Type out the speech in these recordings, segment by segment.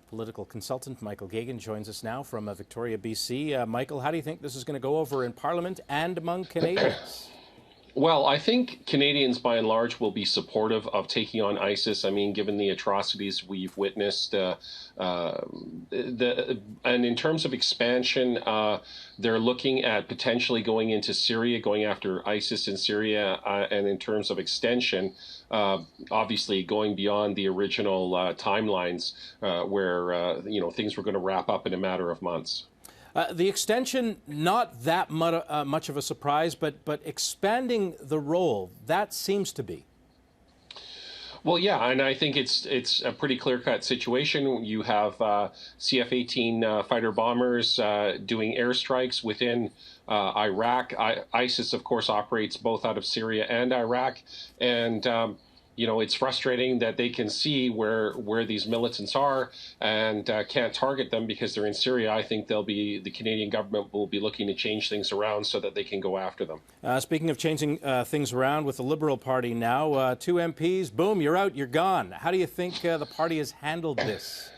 Political consultant Michael Geoghegan joins us now from Victoria, BC. Michael, how do you think this is going to go over in Parliament and among Canadians? Well, I think Canadians by and large will be supportive of taking on ISIS. I mean, given the atrocities we've witnessed, and in terms of expansion, they're looking at potentially going into Syria, going after ISIS in Syria, and in terms of extension, obviously going beyond the original timelines where things were going to wrap up in a matter of months. The extension, not that much of a surprise, but expanding the role, that seems to be. Well, yeah, and I think it's a pretty clear-cut situation. You have CF-18 fighter bombers doing airstrikes within Iraq. ISIS, of course, operates both out of Syria and Iraq, and it's frustrating that they can see where these militants are and can't target them because they're in Syria. I think the Canadian government will be looking to change things around so that they can go after them. Speaking of changing things around with the Liberal Party now, 2 MPs, boom, you're out, you're gone. How do you think the party has handled this?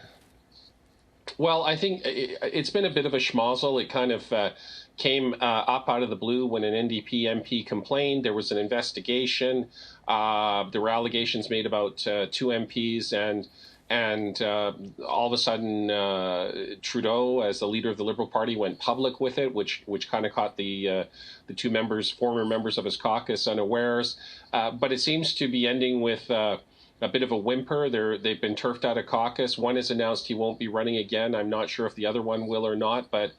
Well, I think it's been a bit of a schmozzle. It kind of came up out of the blue when an NDP MP complained. There was an investigation. There were allegations made about 2 MPs, and all of a sudden Trudeau, as the leader of the Liberal Party, went public with it, which kind of caught the 2 former members of his caucus unawares. But it seems to be ending with a bit of a whimper. They've been turfed out of caucus. One has announced he won't be running again. I'm not sure if the other one will or not, but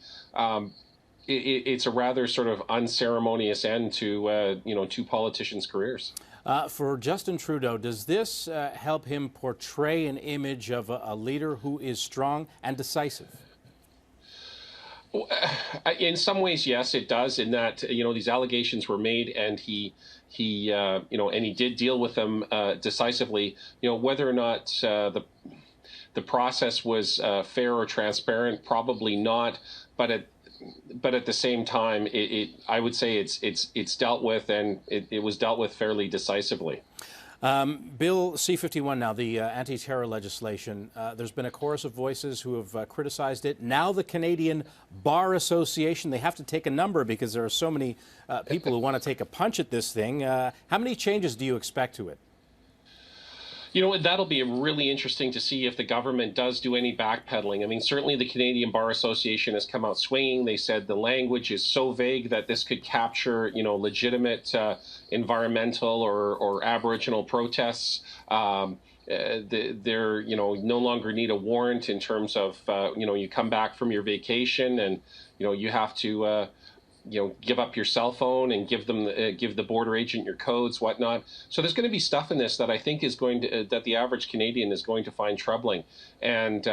it's a rather sort of unceremonious end to 2 politicians' careers. For Justin Trudeau, does this help him portray an image of a leader who is strong and decisive? In some ways, yes, it does. In that these allegations were made, and he did deal with them decisively. Whether or not the process was fair or transparent, probably not. But at the same time, I would say it's dealt with, and it was dealt with fairly decisively. Bill C-51 now, the anti-terror legislation, there's been a chorus of voices who have criticized it. Now the Canadian Bar Association, they have to take a number because there are so many people who want to take a punch at this thing. How many changes do you expect to it? That'll be really interesting to see if the government does do any backpedaling. I mean, certainly the Canadian Bar Association has come out swinging. They said the language is so vague that this could capture, legitimate environmental or Aboriginal protests. They're, no longer need a warrant in terms of, you come back from your vacation and, you have to give up your cell phone and give the border agent your codes, whatnot. So there's going to be stuff in this that I think is going to that the average Canadian is going to find troubling, and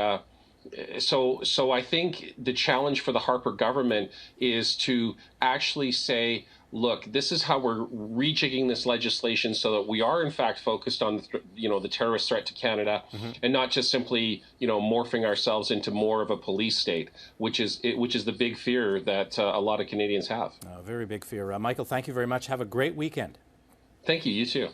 so I think the challenge for the Harper government is to actually say, look, this is how we're rejigging this legislation so that we are in fact focused on the terrorist threat to Canada, and not just simply morphing ourselves into more of a police state, which is the big fear that a lot of Canadians have. Very big fear. Michael, thank you very much. Have a great weekend. Thank you. You too.